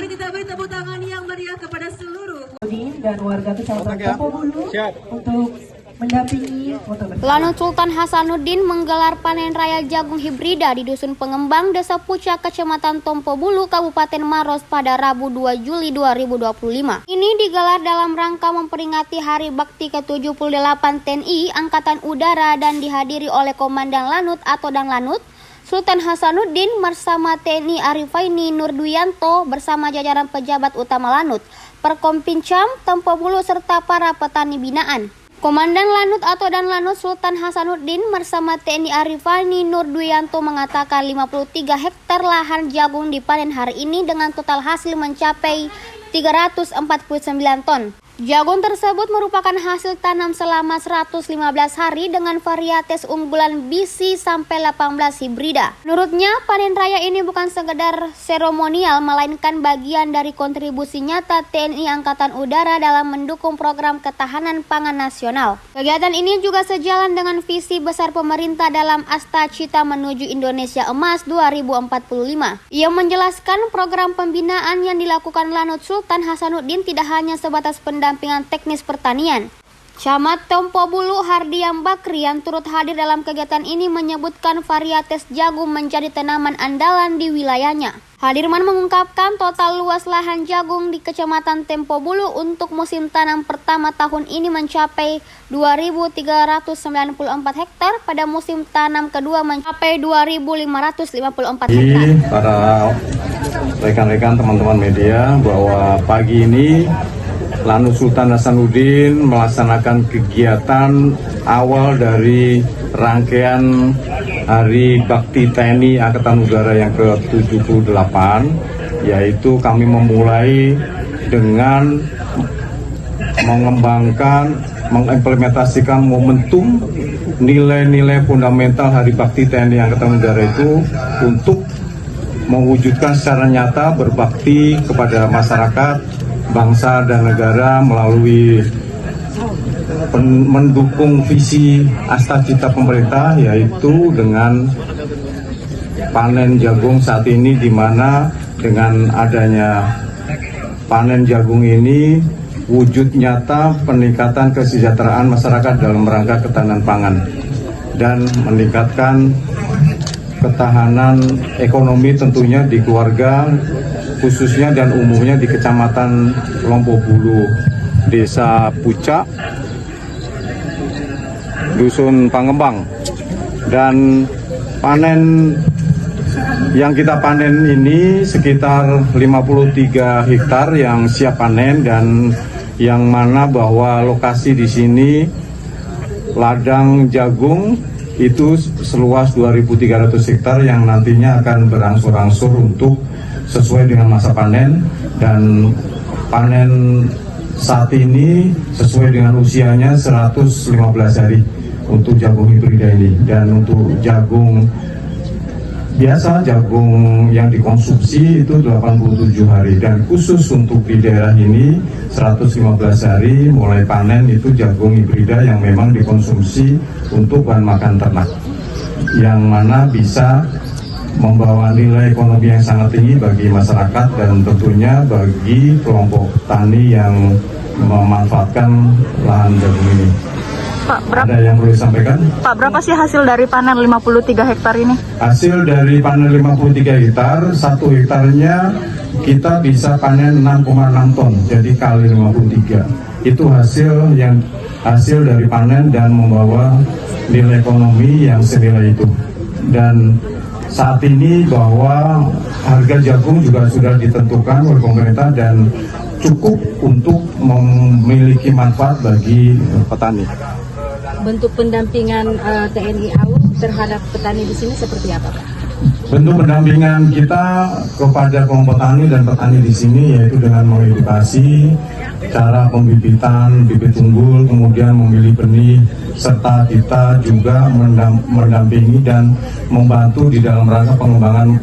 Mari kita beri tepuk tangan yang meriah kepada seluruh dan warga Kecamatan Tompobulu untuk mendampingi foto bersama. Lanut Sultan Hasanuddin menggelar panen raya jagung hibrida di Dusun Pengembang, Desa Pucak, Kecamatan Tompobulu, Kabupaten Maros pada Rabu 2 Juli 2025. Ini digelar dalam rangka memperingati Hari Bakti ke-78 TNI Angkatan Udara dan dihadiri oleh Komandan Lanut atau Danlanut Sultan Hasanuddin bersama TNI Arifaini Nurdwianto bersama jajaran pejabat utama Lanut, Perkompincam, Tompobulu serta para petani binaan. Komandan Lanut atau Danlanut Sultan Hasanuddin bersama TNI Arifaini Nurdwianto mengatakan 53 hektar lahan jagung dipanen hari ini dengan total hasil mencapai 349 ton. Jagung tersebut merupakan hasil tanam selama 115 hari dengan varietas unggulan BC sampai 18 hibrida. Menurutnya, panen raya ini bukan sekedar seremonial, melainkan bagian dari kontribusi nyata TNI Angkatan Udara dalam mendukung program ketahanan pangan nasional. Kegiatan ini juga sejalan dengan visi besar pemerintah dalam Asta Cita menuju Indonesia Emas 2045. Ia menjelaskan program pembinaan yang dilakukan Lanut Sultan Hasanuddin tidak hanya sebatas pendampingan teknis pertanian. Camat Tompobulu Hardiam Bakri yang turut hadir dalam kegiatan ini menyebutkan varietas jagung menjadi tanaman andalan di wilayahnya. Hadirman mengungkapkan total luas lahan jagung di Kecamatan Tompobulu untuk musim tanam pertama tahun ini mencapai 2.394 hektar, pada musim tanam kedua mencapai 2.554 hektar. Para rekan-rekan teman-teman media bahwa pagi ini Lanut Sultan Hasanuddin melaksanakan kegiatan awal dari rangkaian Hari Bakti TNI Angkatan Udara yang ke-78, yaitu kami memulai dengan mengembangkan, mengimplementasikan momentum nilai-nilai fundamental Hari Bakti TNI Angkatan Udara itu untuk mewujudkan secara nyata berbakti kepada masyarakat, bangsa dan negara melalui mendukung visi Asta Cita pemerintah, yaitu dengan panen jagung saat ini, di mana dengan adanya panen jagung ini wujud nyata peningkatan kesejahteraan masyarakat dalam rangka ketahanan pangan dan meningkatkan ketahanan ekonomi tentunya di keluarga, khususnya dan umumnya di Kecamatan Tompobulu, Desa Pucak, Dusun Pengembang. Dan panen yang kita panen ini sekitar 53 hektar yang siap panen, dan yang mana bahwa lokasi di sini ladang jagung itu seluas 2.300 hektar yang nantinya akan berangsur-angsur untuk sesuai dengan masa panen, dan panen saat ini sesuai dengan usianya 115 hari untuk jagung hibrida ini. Dan untuk jagung biasa, jagung yang dikonsumsi itu 87 hari, dan khusus untuk di daerah ini 115 hari mulai panen itu jagung hibrida yang memang dikonsumsi untuk bahan makan ternak, yang mana bisa membawa nilai ekonomi yang sangat tinggi bagi masyarakat dan tentunya bagi kelompok tani yang memanfaatkan lahan jagung ini. Pak, ada yang perlu disampaikan? Pak, berapa sih hasil dari panen 53 hektar ini? Hasil dari panen 53 hektar, 1 hektarnya kita bisa panen 6,6 ton, jadi kali 53. Itu hasil dari panen dan membawa nilai ekonomi yang senilai itu. Dan saat ini bahwa harga jagung juga sudah ditentukan oleh pemerintah dan cukup untuk memiliki manfaat bagi petani. Bentuk pendampingan TNI AU terhadap petani di sini seperti apa, Pak? Bentuk pendampingan kita kepada kelompok petani dan petani di sini yaitu dengan mengedukasi cara pembibitan bibit unggul, kemudian memilih benih, serta kita juga mendampingi dan membantu di dalam rangka pengembangan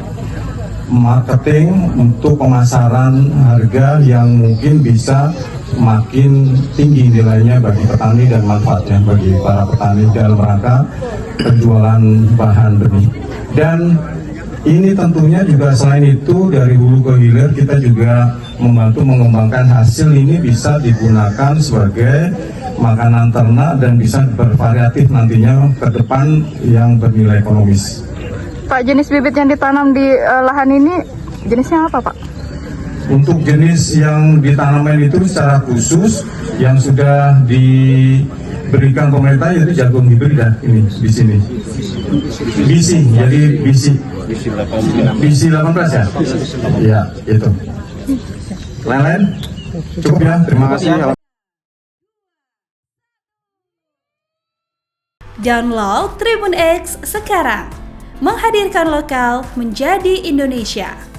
marketing untuk pemasaran harga yang mungkin bisa makin tinggi nilainya bagi petani dan manfaatnya bagi para petani dalam rangka penjualan bahan benih. Dan Ini tentunya juga selain itu dari hulu ke hilir kita juga membantu mengembangkan hasil ini bisa digunakan sebagai makanan ternak dan bisa bervariatif nantinya ke depan yang bernilai ekonomis. Pak, jenis bibit yang ditanam di lahan ini jenisnya apa, Pak? Untuk jenis yang ditanaman itu secara khusus yang sudah diberikan pemerintah yaitu jagung hibrida ini di sini. BC, jadi BC 18 ya? Ya, itu. Lain-lain? Cukup ya, terima kasih. Download Tribun X sekarang, menghadirkan lokal menjadi Indonesia.